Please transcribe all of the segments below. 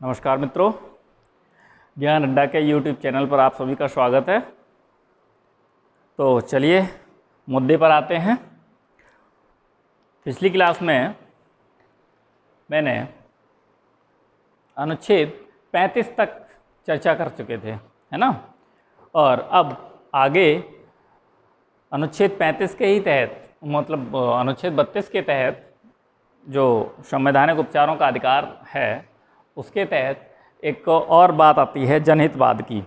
नमस्कार मित्रों, ज्ञान अड्डा के YouTube चैनल पर आप सभी का स्वागत है। तो चलिए मुद्दे पर आते हैं। पिछली क्लास में मैंने अनुच्छेद 35 तक चर्चा कर चुके थे, है ना। और अब आगे अनुच्छेद 35 के ही तहत, मतलब अनुच्छेद 32 के तहत जो संवैधानिक उपचारों का अधिकार है, उसके तहत एक और बात आती है जनहितवाद की।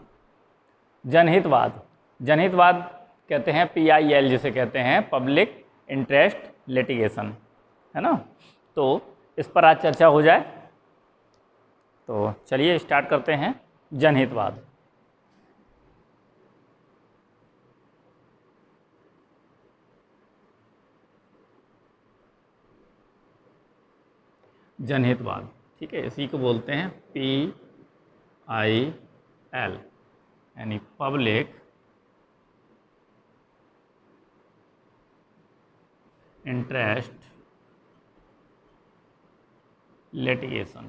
जनहितवाद कहते हैं PIL, जिसे कहते हैं पब्लिक इंटरेस्ट लिटिगेशन, है ना। तो इस पर आज चर्चा हो जाए। तो चलिए स्टार्ट करते हैं। जनहितवाद। जनहितवाद, ठीक है, इसी को बोलते हैं PIL, यानी पब्लिक इंटरेस्ट लिटिगेशन।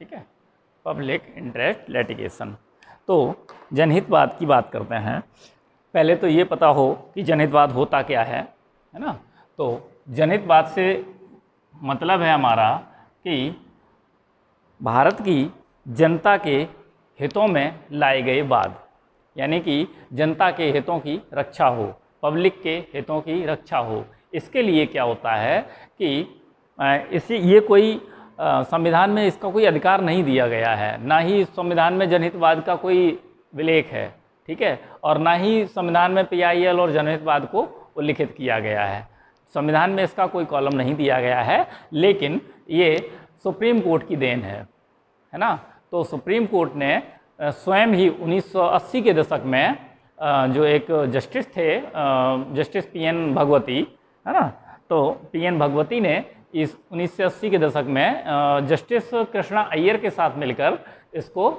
ठीक है, पब्लिक इंटरेस्ट लिटिगेशन। तो जनहितवाद की बात करते हैं। पहले तो ये पता हो कि जनहितवाद होता क्या है ना। तो जनहितवाद से मतलब है हमारा कि भारत की जनता के हितों में लाए गए वाद, यानी कि जनता के हितों की रक्षा हो, पब्लिक के हितों की रक्षा हो। इसके लिए क्या होता है कि ये कोई संविधान में इसका कोई अधिकार नहीं दिया गया है, ना ही संविधान में जनहितवाद का कोई विलेख है, ठीक है, और ना ही संविधान में PIL और जनहितवाद को उल्लिखित किया गया है। संविधान में इसका कोई कॉलम नहीं दिया गया है, लेकिन ये सुप्रीम कोर्ट की देन है ना। तो सुप्रीम कोर्ट ने स्वयं ही 1980 के दशक में जो एक जस्टिस थे, जस्टिस PN भगवती, है ना। तो PN भगवती ने इस 1980 के दशक में जस्टिस कृष्णा अय्यर के साथ मिलकर इसको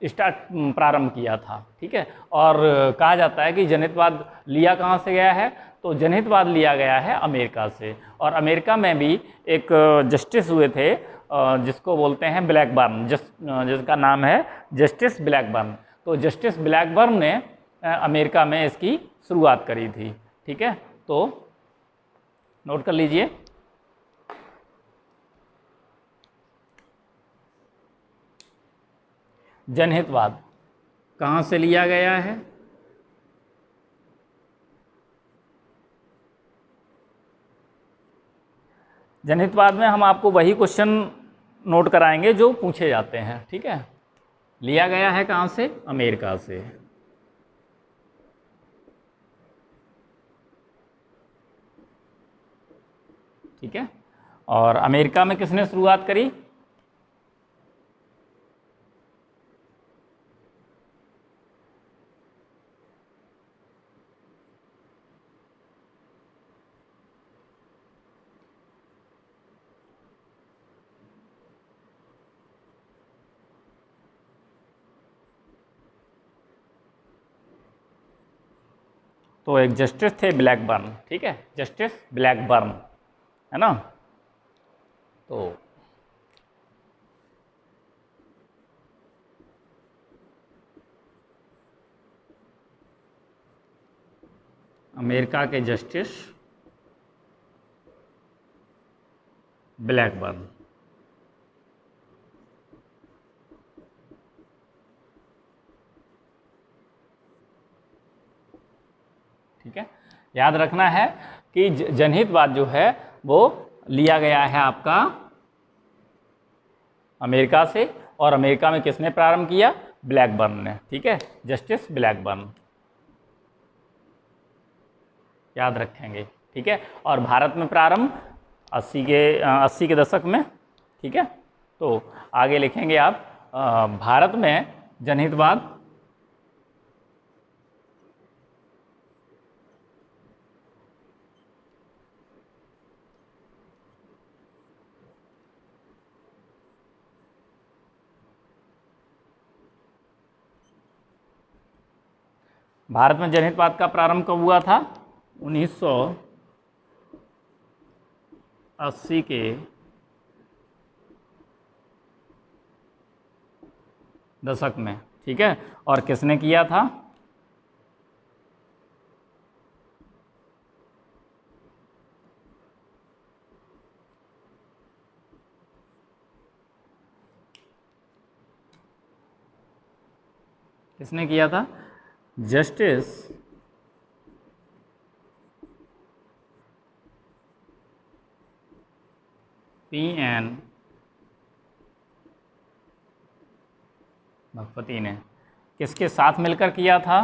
प्रारंभ किया था, ठीक है। और कहा जाता है कि जनहितवाद लिया कहाँ से गया है, तो जनहितवाद लिया गया है अमेरिका से। और अमेरिका में भी एक जस्टिस हुए थे जिसको बोलते हैं ब्लैकबर्न, जिसका नाम है जस्टिस ब्लैकबर्न। तो जस्टिस ब्लैकबर्न ने अमेरिका में इसकी शुरुआत करी थी, ठीक है। तो नोट कर लीजिए। जनहितवाद कहाँ से लिया गया है? जनहितवाद में हम आपको वही क्वेश्चन नोट कराएंगे जो पूछे जाते हैं, ठीक है। लिया गया है कहाँ से? अमेरिका से। ठीक है, और अमेरिका में किसने शुरुआत करी? तो एक जस्टिस थे ब्लैकबर्न, ठीक है, जस्टिस ब्लैकबर्न, है ना। तो अमेरिका के जस्टिस ब्लैकबर्न। ठीक है, याद रखना है कि जनहितवाद जो है वो लिया गया है आपका अमेरिका से। और अमेरिका में किसने प्रारंभ किया? ब्लैकबर्न ने, ठीक है, जस्टिस ब्लैकबर्न, याद रखेंगे, ठीक है। और भारत में प्रारंभ 80 के दशक में, ठीक है। तो आगे लिखेंगे आप भारत में जनहितवाद भारत में जनहितवाद का प्रारंभ कब हुआ था? 1980 80 के दशक में, ठीक है। और किसने किया था? किसने किया था? जस्टिस PN भगवती ने। किसके साथ मिलकर किया था?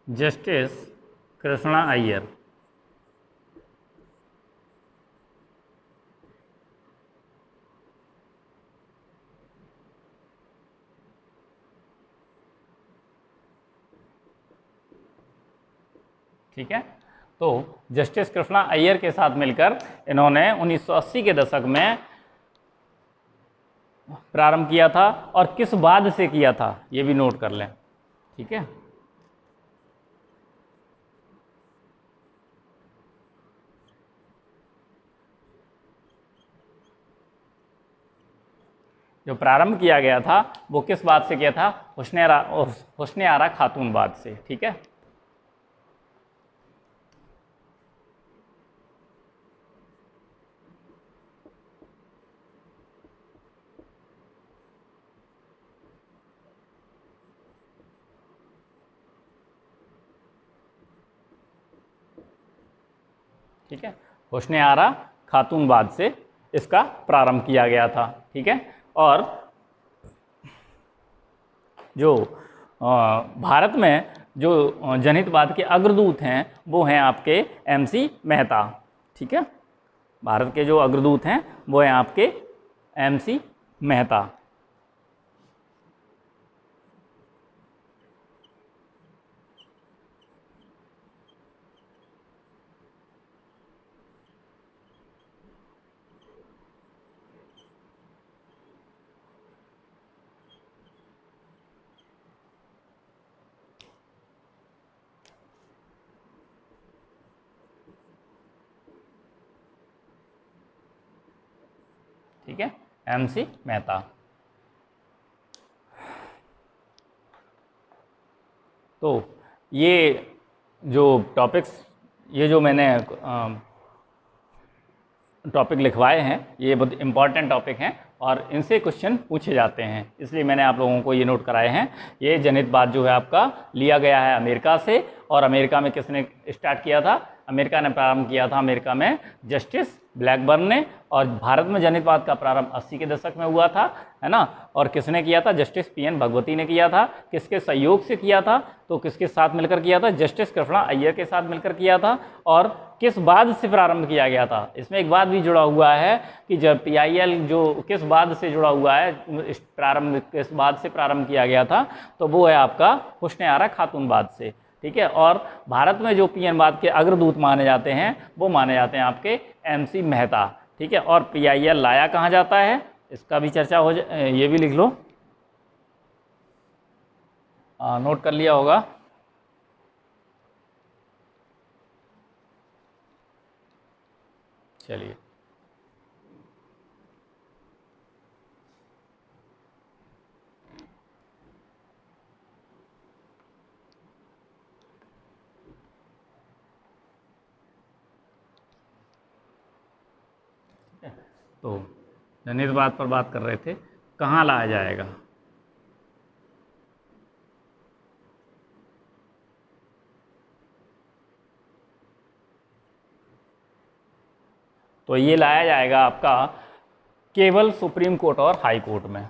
जस्टिस कृष्णा अय्यर। ठीक है, तो जस्टिस कृष्णा अय्यर के साथ मिलकर इन्होंने 1980 के दशक में प्रारंभ किया था। और किस बाद से किया था ये भी नोट कर लें, ठीक है। जो प्रारंभ किया गया था वो किस बात से किया था? हुस्ने आरा खातून बाद से, ठीक है। ठीक है, हुस्ने आरा खातून बाद से इसका प्रारंभ किया गया था, ठीक है। और जो भारत में जो जनहितवाद के अग्रदूत हैं वो हैं आपके MC मेहता, ठीक है। भारत के जो अग्रदूत हैं वो हैं आपके MC मेहता। ठीक है, MC मेहता। तो ये जो टॉपिक्स, ये जो मैंने टॉपिक लिखवाए हैं ये बहुत इंपॉर्टेंट टॉपिक हैं और इनसे क्वेश्चन पूछे जाते हैं, इसलिए मैंने आप लोगों को ये नोट कराए हैं। ये जनहितवाद जो है आपका लिया गया है अमेरिका से, और अमेरिका में किसने स्टार्ट किया था? अमेरिका ने प्रारंभ किया था, अमेरिका में जस्टिस ब्लैकबर्न ने। और भारत में जनहितवाद का प्रारंभ 80 के दशक में हुआ था, है ना। और किसने किया था? जस्टिस PN भगवती ने किया था। किसके सहयोग से किया था? तो किसके साथ मिलकर किया था? जस्टिस कृष्णा अय्यर के साथ मिलकर किया था। और किस बाद से प्रारंभ किया गया था? इसमें एक बात भी जुड़ा हुआ है कि जब PIL जो किस बाद से जुड़ा हुआ है, प्रारंभ किस बाद से प्रारंभ किया गया था, तो वो है आपका हुस्ने आरा खातून बाद से, ठीक है। और भारत में जो PN बाद के अग्रदूत माने जाते हैं वो माने जाते हैं आपके MC मेहता, ठीक है। और PIL लाया कहाँ जाता है इसका भी चर्चा हो जाए, ये भी लिख लो, नोट कर लिया होगा। चलिए, तो जनहितवाद पर बात कर रहे थे, कहाँ लाया जाएगा? तो ये लाया जाएगा आपका केवल सुप्रीम कोर्ट और हाई कोर्ट में।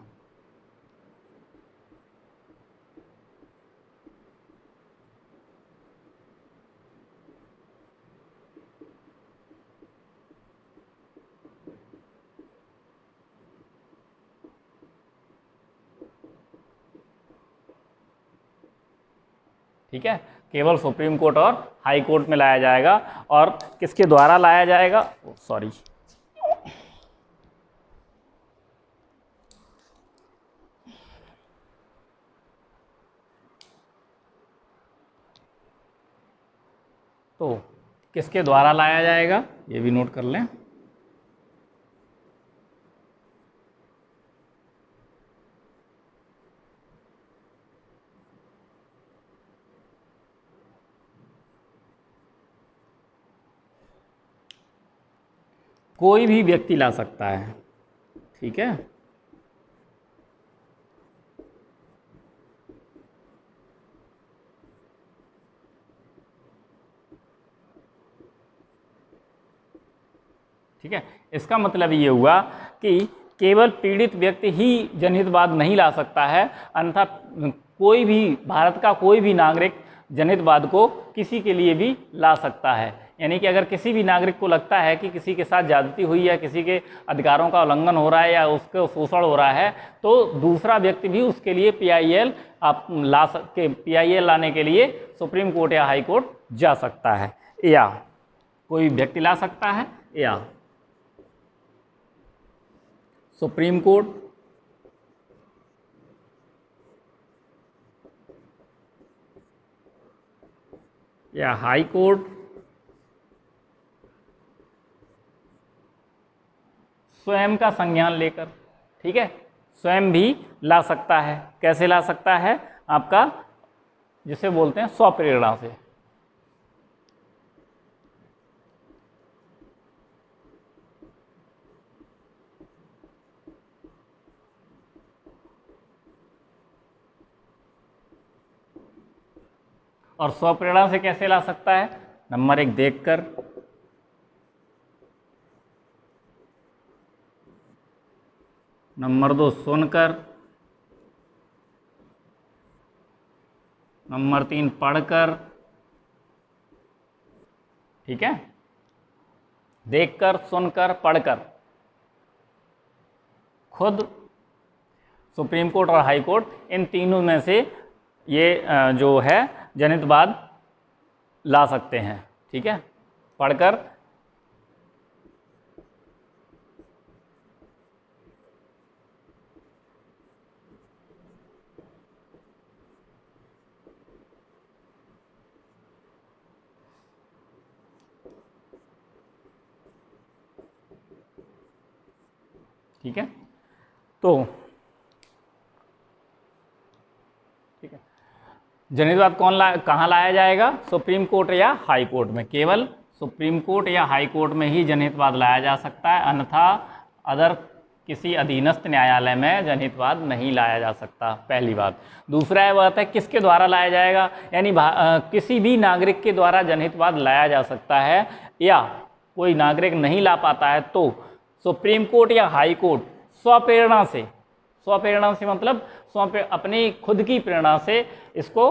ठीक है, केवल सुप्रीम कोर्ट और हाई कोर्ट में लाया जाएगा। और किसके द्वारा लाया जाएगा, सॉरी, तो किसके द्वारा लाया जाएगा ये भी नोट कर लें। कोई भी व्यक्ति ला सकता है, ठीक है। ठीक है, इसका मतलब ये हुआ कि केवल पीड़ित व्यक्ति ही जनहितवाद नहीं ला सकता है, अन्यथा कोई भी, भारत का कोई भी नागरिक जनहितवाद को किसी के लिए भी ला सकता है। यानी कि अगर किसी भी नागरिक को लगता है कि किसी के साथ ज्यादती हुई है, किसी के अधिकारों का उल्लंघन हो रहा है या उसके शोषण हो रहा है, तो दूसरा व्यक्ति भी उसके लिए PIL आप ला सकते, PIL लाने के लिए सुप्रीम कोर्ट या हाई कोर्ट जा सकता है, या कोई व्यक्ति ला सकता है, या सुप्रीम कोर्ट या हाई कोर्ट स्वयं का संज्ञान लेकर, ठीक है, स्वयं भी ला सकता है। कैसे ला सकता है, आपका जिसे बोलते हैं स्वप्रेरणा से। और स्वप्रेरणा से कैसे ला सकता है, नंबर 1 देखकर, नंबर 2 सुनकर, नंबर 3 पढ़कर, ठीक है, देखकर, सुनकर, पढ़कर। खुद सुप्रीम कोर्ट और हाई कोर्ट इन तीनों में से ये जो है जनहितवाद ला सकते हैं, ठीक है, पढ़कर, ठीक है। तो ठीक है, जनहितवाद कहाँ लाया जाएगा, सुप्रीम कोर्ट या हाई कोर्ट में। केवल सुप्रीम कोर्ट या हाई कोर्ट में ही जनहितवाद लाया जा सकता है, अन्यथा अदर किसी अधीनस्थ न्यायालय में जनहितवाद नहीं लाया जा सकता, पहली बात। दूसरा बात है किसके द्वारा लाया जाएगा, यानी किसी भी नागरिक के द्वारा जनहितवाद लाया जा सकता है, या कोई नागरिक नहीं ला पाता है तो सुप्रीम कोर्ट या हाई कोर्ट स्वप्रेरणा से, स्वप्रेरणा से मतलब अपनी खुद की प्रेरणा से इसको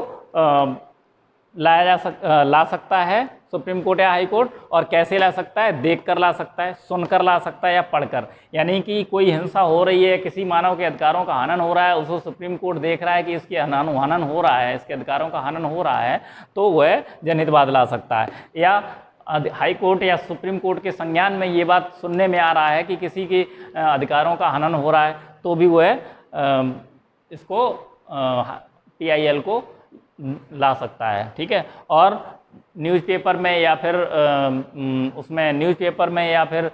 ला सकता है सुप्रीम कोर्ट या हाई कोर्ट। और कैसे ला सकता है, देख कर ला सकता है, सुनकर ला सकता है, या पढ़कर। यानी कि कोई हिंसा हो रही है, किसी मानव के अधिकारों का हनन हो रहा है, उसको सुप्रीम कोर्ट देख रहा है कि इसके हनन हो रहा है, इसके अधिकारों का हनन हो रहा है, तो वह जनहितवाद ला सकता है। या हाई कोर्ट या सुप्रीम कोर्ट के संज्ञान में ये बात सुनने में आ रहा है कि किसी के अधिकारों का हनन हो रहा है, तो भी वह इसको PIL को ला सकता है, ठीक है। और न्यूज़पेपर में या फिर उसमें न्यूज़पेपर में या फिर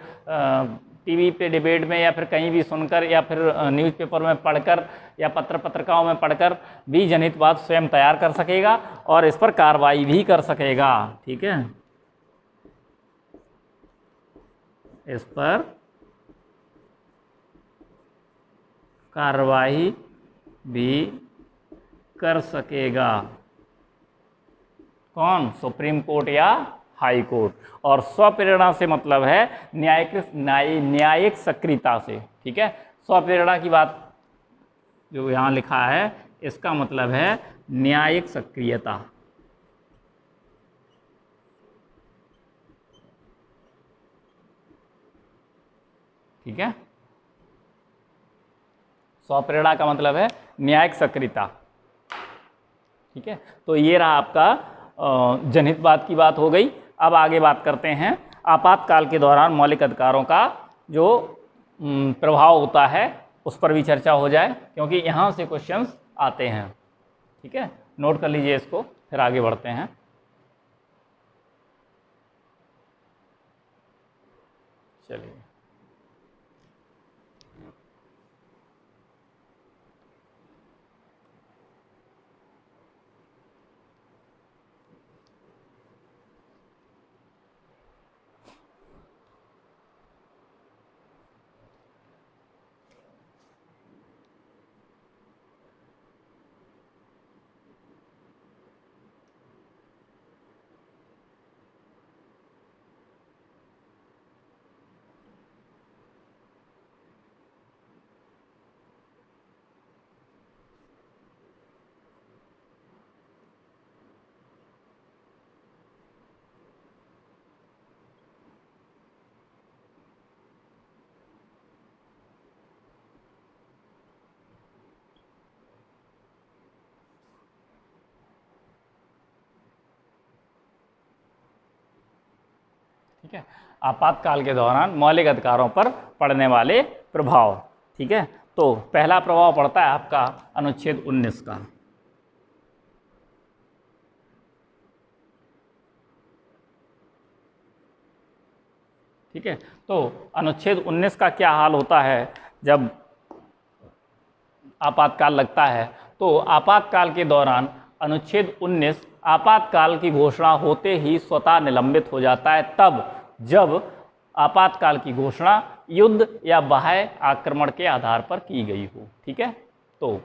TV पे डिबेट में या फिर कहीं भी सुनकर या फिर न्यूज़पेपर में पढ़कर या पत्रिकाओं में पढ़कर भी जनहितवाद स्वयं तैयार कर सकेगा और इस पर कार्रवाई भी कर सकेगा, ठीक है, इस पर कार्रवाई भी कर सकेगा। कौन, सुप्रीम कोर्ट या हाई कोर्ट। और स्वप्रेरणा से मतलब है न्यायिक सक्रियता से, ठीक है। स्वप्रेरणा की बात जो यहाँ लिखा है इसका मतलब है न्यायिक सक्रियता, ठीक है। स्वप्रेरणा का मतलब है न्यायिक सक्रियता। ठीक है, तो ये रहा आपका जनहितवाद की बात हो गई। अब आगे बात करते हैं आपातकाल के दौरान मौलिक अधिकारों का जो प्रभाव होता है उस पर भी चर्चा हो जाए, क्योंकि यहाँ से क्वेश्चंस आते हैं। ठीक है, नोट कर लीजिए इसको, फिर आगे बढ़ते हैं। चलिए, ठीक है, आपातकाल के दौरान मौलिक अधिकारों पर पड़ने वाले प्रभाव। ठीक है, तो पहला प्रभाव पड़ता है आपका अनुच्छेद 19 का। ठीक है, तो अनुच्छेद 19 का क्या हाल होता है जब आपातकाल लगता है? तो आपातकाल के दौरान अनुच्छेद 19 आपातकाल की घोषणा होते ही स्वतः निलंबित हो जाता है, तब जब आपातकाल की घोषणा युद्ध या बाह्य आक्रमण के आधार पर की गई हो। ठीक है, तो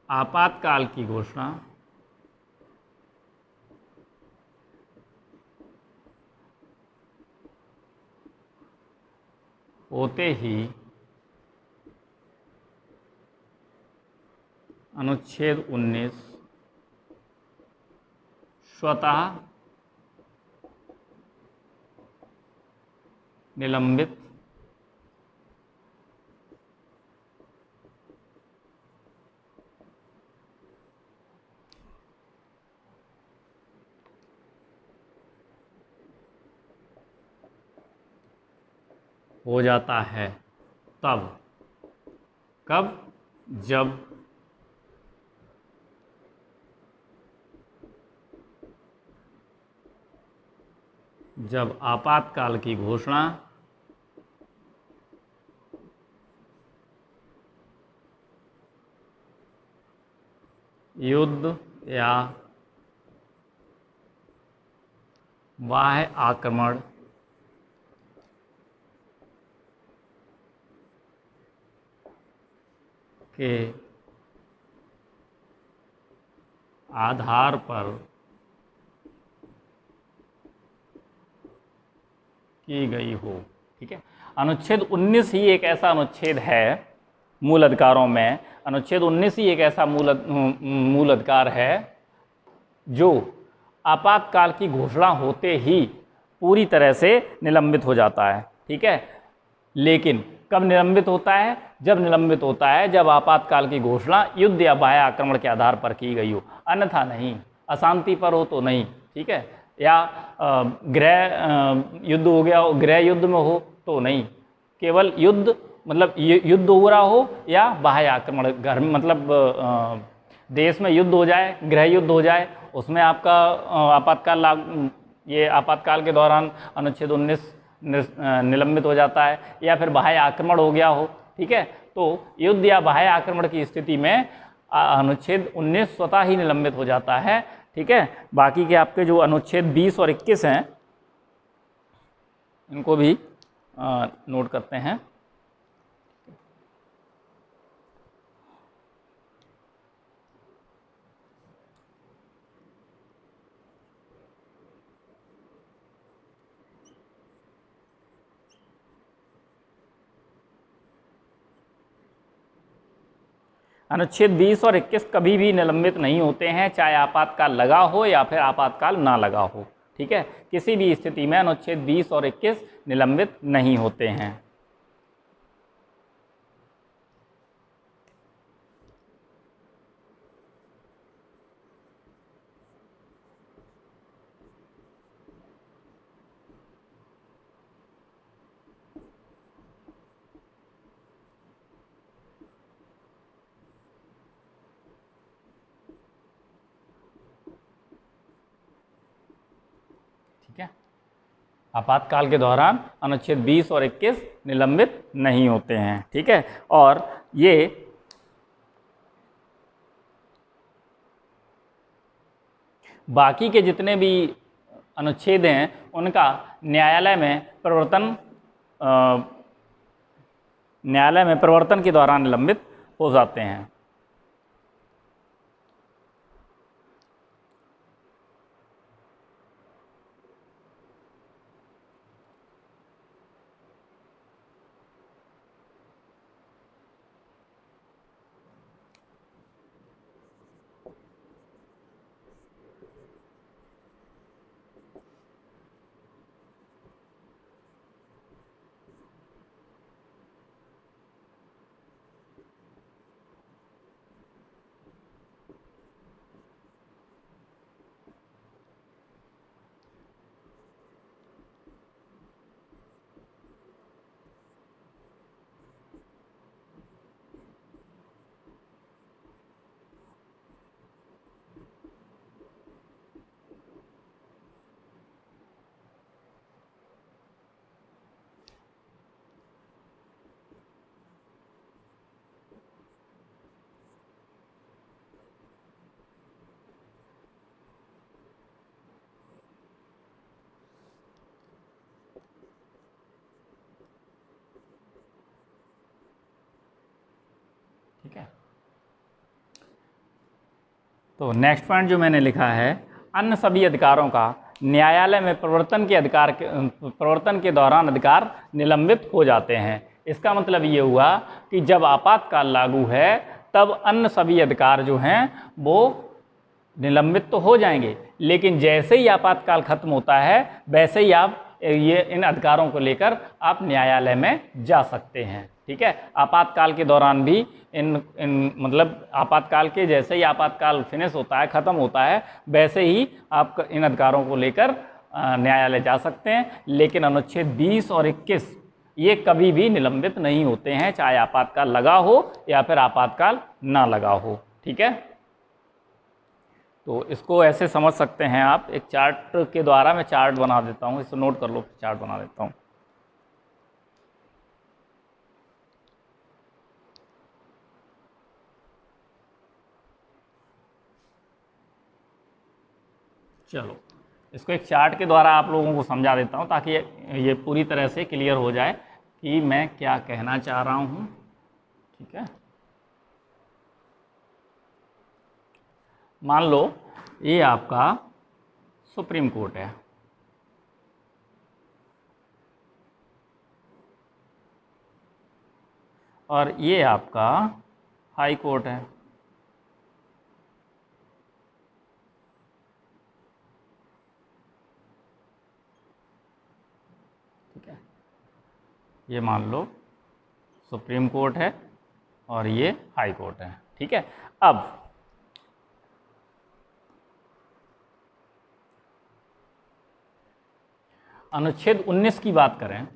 आपातकाल की घोषणा होते ही अनुच्छेद 19 स्वतः निलंबित हो जाता है। तब कब? जब आपातकाल की घोषणा युद्ध या बाह्य आक्रमण के आधार पर की गई हो। ठीक है, अनुच्छेद 19 ही एक ऐसा अनुच्छेद है मूल अधिकारों में, अनुच्छेद 19 ही एक ऐसा मूल अधिकार है जो आपातकाल की घोषणा होते ही पूरी तरह से निलंबित हो जाता है। ठीक है, लेकिन कब निलंबित होता है? जब निलंबित होता है जब आपातकाल की घोषणा युद्ध या बाह्य आक्रमण के आधार पर की गई हो, अन्यथा नहीं। अशांति पर हो तो नहीं। ठीक है, या गृह युद्ध हो गया हो, गृह युद्ध में हो तो नहीं। केवल युद्ध मतलब युद्ध हो रहा हो या बाह्य आक्रमण, घर में मतलब देश में युद्ध हो जाए, गृह युद्ध हो जाए, उसमें आपका आपातकाल ये आपातकाल के दौरान अनुच्छेद 19 निलंबित हो जाता है। या फिर बाह्य आक्रमण हो गया हो। ठीक है, तो युद्ध या बाह्य आक्रमण की स्थिति में अनुच्छेद 19 स्वतः ही निलंबित हो जाता है। ठीक है, बाकी के आपके जो अनुच्छेद 20 और 21 हैं इनको भी नोट करते हैं। अनुच्छेद 20 और 21 कभी भी निलंबित नहीं होते हैं, चाहे आपातकाल लगा हो या फिर आपातकाल ना लगा हो। ठीक है, किसी भी स्थिति में अनुच्छेद 20 और 21 निलंबित नहीं होते हैं। ठीक है। आपातकाल के दौरान अनुच्छेद 20 और 21 निलंबित नहीं होते हैं, ठीक है। और ये बाकी के जितने भी अनुच्छेद हैं उनका न्यायालय में प्रवर्तन के दौरान निलंबित हो जाते हैं। ठीक है। तो नेक्स्ट पॉइंट जो मैंने लिखा है, अन्य सभी अधिकारों का न्यायालय में प्रवर्तन के दौरान अधिकार निलंबित हो जाते हैं। इसका मतलब ये हुआ कि जब आपातकाल लागू है तब अन्य सभी अधिकार जो हैं वो निलंबित तो हो जाएंगे, लेकिन जैसे ही आपातकाल खत्म होता है वैसे ही आप इन अधिकारों को लेकर आप न्यायालय में जा सकते हैं, ठीक है। आपातकाल के दौरान भी मतलब आपातकाल के जैसे ही आपातकाल फिनिश होता है, ख़त्म होता है, वैसे ही आप इन अधिकारों को लेकर न्यायालय जा सकते हैं। लेकिन अनुच्छेद 20 और 21 ये कभी भी निलंबित नहीं होते हैं, चाहे आपातकाल लगा हो या फिर आपातकाल ना लगा हो, ठीक है। तो इसको ऐसे समझ सकते हैं आप, एक चार्ट के द्वारा मैं चार्ट बना देता हूँ, इसको नोट कर लो, चार्ट बना देता हूँ। चलो इसको एक चार्ट के द्वारा आप लोगों को समझा देता हूँ ताकि ये पूरी तरह से क्लियर हो जाए कि मैं क्या कहना चाह रहा हूँ, ठीक है। मान लो ये आपका सुप्रीम कोर्ट है और ये आपका हाई कोर्ट है, ठीक है। ये मान लो सुप्रीम कोर्ट है और ये हाई कोर्ट है, ठीक है। अब अनुच्छेद 19 की बात करें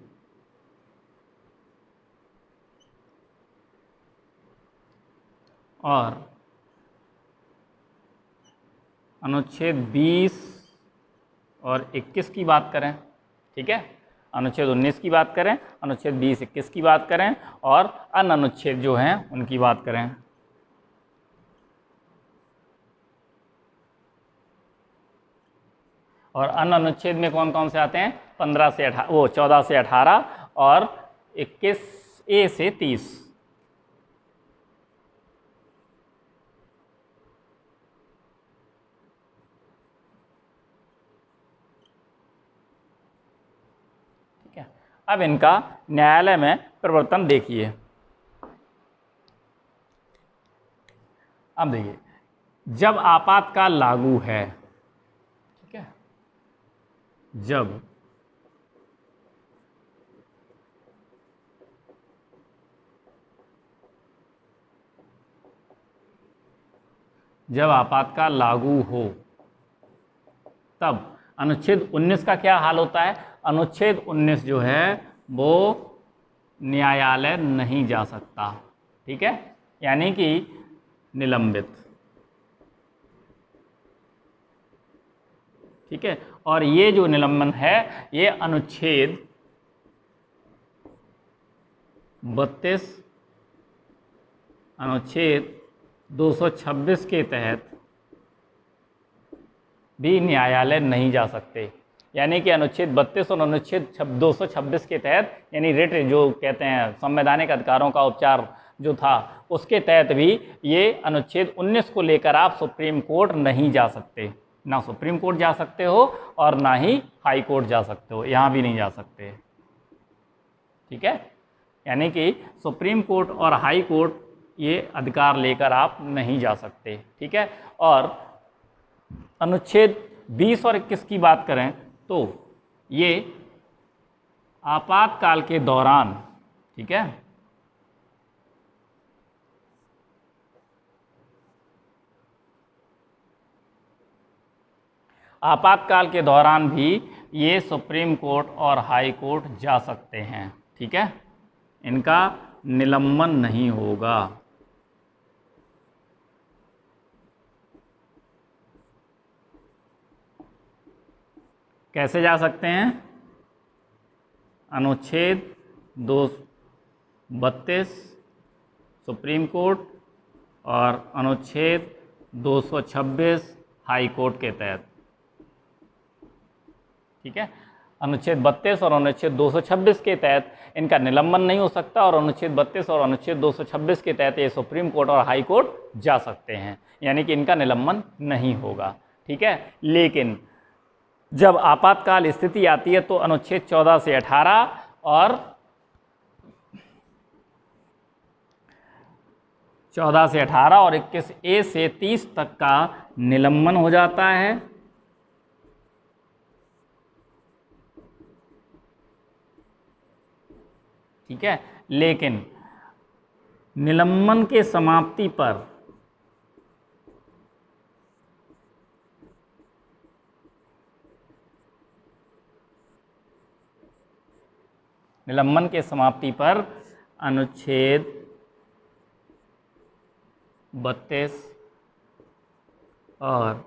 और अनुच्छेद 20 और 21 की बात करें, ठीक है। अनुच्छेद 19 की बात करें, अनुच्छेद 20, 21 की बात करें और अन्य अनुच्छेद जो हैं उनकी बात करें। और अन्य अनुच्छेद में कौन कौन से आते हैं? 14 से 18 और 21A से 30, ठीक है। अब इनका न्यायालय में प्रवर्तन देखिए। अब देखिए, जब आपातकाल लागू है, ठीक है, जब आपातकाल लागू हो तब अनुच्छेद 19 का क्या हाल होता है? अनुच्छेद 19 जो है वो न्यायालय नहीं जा सकता, ठीक है, यानी कि निलंबित। ठीक है। और ये जो निलंबन है ये अनुच्छेद 32, अनुच्छेद 226 के तहत भी न्यायालय नहीं जा सकते। यानी कि अनुच्छेद 32 और अनुच्छेद 226 के तहत, यानी रिट जो कहते हैं संवैधानिक अधिकारों का उपचार जो था, उसके तहत भी ये अनुच्छेद 19 को लेकर आप सुप्रीम कोर्ट नहीं जा सकते। ना सुप्रीम कोर्ट जा सकते हो और ना ही हाई कोर्ट जा सकते हो, यहाँ भी नहीं जा सकते। ठीक है, यानी कि सुप्रीम कोर्ट और हाई कोर्ट ये अधिकार लेकर आप नहीं जा सकते। ठीक है। और अनुच्छेद 20 और 21 की बात करें तो ये आपातकाल के दौरान, ठीक है, आपातकाल के दौरान भी ये सुप्रीम कोर्ट और हाई कोर्ट जा सकते हैं। ठीक है, इनका निलंबन नहीं होगा। कैसे जा सकते हैं? अनुच्छेद 232 सुप्रीम कोर्ट और अनुच्छेद 226 हाई कोर्ट के तहत। ठीक है, अनुच्छेद 32 और अनुच्छेद 226 के तहत इनका निलंबन नहीं हो सकता, और अनुच्छेद 32 और अनुच्छेद 226 के तहत ये सुप्रीम कोर्ट और हाई कोर्ट जा सकते हैं, यानी कि इनका निलंबन नहीं होगा। ठीक है, लेकिन जब आपातकाल स्थिति आती है तो अनुच्छेद 14 से 18 और 14 से 18 और 21A से 30 तक का निलंबन हो जाता है। ठीक है, लेकिन निलंबन के समाप्ति पर अनुच्छेद 32 और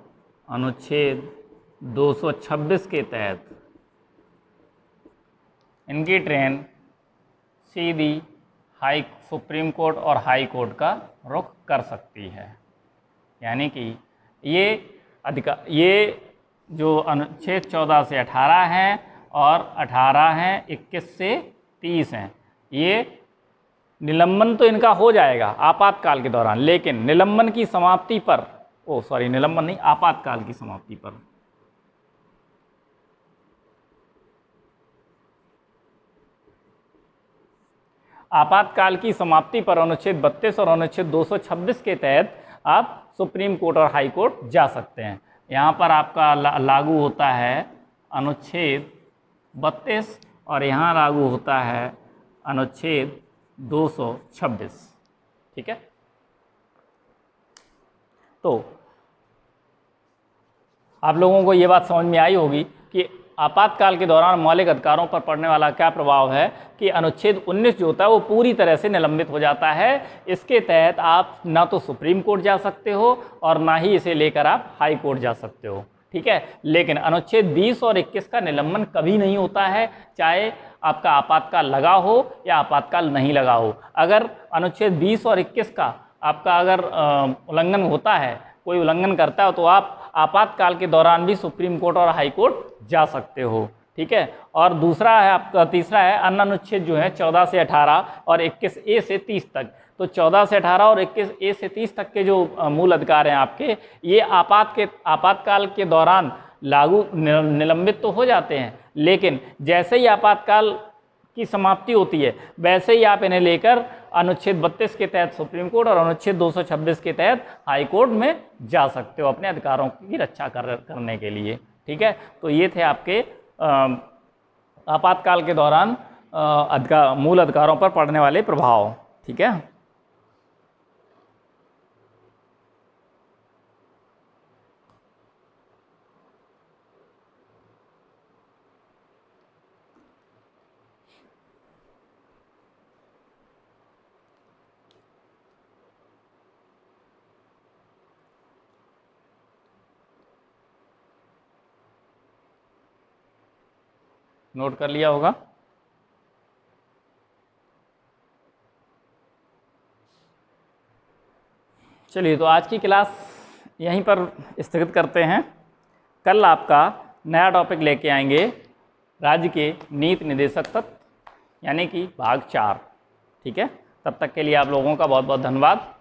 अनुच्छेद 226 के तहत इनकी ट्रेन सीधी सुप्रीम कोर्ट और हाई कोर्ट का रुख कर सकती है। यानी कि ये जो अनुच्छेद 14 से 18 हैं और 18 हैं, 21 से 30 हैं, ये निलंबन तो इनका हो जाएगा आपातकाल के दौरान, लेकिन निलंबन की समाप्ति पर, निलंबन नहीं, आपातकाल की समाप्ति पर आपातकाल की समाप्ति पर अनुच्छेद 32 और अनुच्छेद 226 के तहत आप सुप्रीम कोर्ट और हाई कोर्ट जा सकते हैं। यहाँ पर आपका लागू होता है अनुच्छेद 32 और यहाँ लागू होता है अनुच्छेद 226। ठीक है, तो आप लोगों को ये बात समझ में आई होगी कि आपातकाल के दौरान मौलिक अधिकारों पर पड़ने वाला क्या प्रभाव है, कि अनुच्छेद 19 जो होता है वो पूरी तरह से निलंबित हो जाता है। इसके तहत आप ना तो सुप्रीम कोर्ट जा सकते हो और ना ही इसे लेकर आप हाई कोर्ट जा सकते हो। ठीक है, लेकिन अनुच्छेद 20 और 21 का निलंबन कभी नहीं होता है, चाहे आपका आपातकाल लगा हो या आपातकाल नहीं लगा हो। अगर अनुच्छेद 20 और 21 का आपका अगर उल्लंघन होता है, कोई उल्लंघन करता है, तो आप आपातकाल के दौरान भी सुप्रीम कोर्ट और हाई कोर्ट जा सकते हो। ठीक है, और दूसरा है आपका, तीसरा है अन्य अनुच्छेद जो है 14 से 18 और 21A से 30 तक। तो 14 से 18 और 21A से 30 तक के जो मूल अधिकार हैं आपके, ये आपातकाल के दौरान लागू निलंबित तो हो जाते हैं, लेकिन जैसे ही आपातकाल की समाप्ति होती है वैसे ही आप इन्हें लेकर अनुच्छेद 32 के तहत सुप्रीम कोर्ट और अनुच्छेद 226 के तहत हाई कोर्ट में जा सकते हो अपने अधिकारों की रक्षा करने के लिए। ठीक है, तो ये थे आपके आपातकाल के दौरान मूल अधिकारों पर पड़ने वाले प्रभाव। ठीक है, नोट कर लिया होगा। चलिए, तो आज की क्लास यहीं पर स्थगित करते हैं। कल आपका नया टॉपिक लेके आएंगे, राज्य के नीति निदेशक तत्व, यानी कि भाग 4। ठीक है, तब तक के लिए आप लोगों का बहुत बहुत धन्यवाद।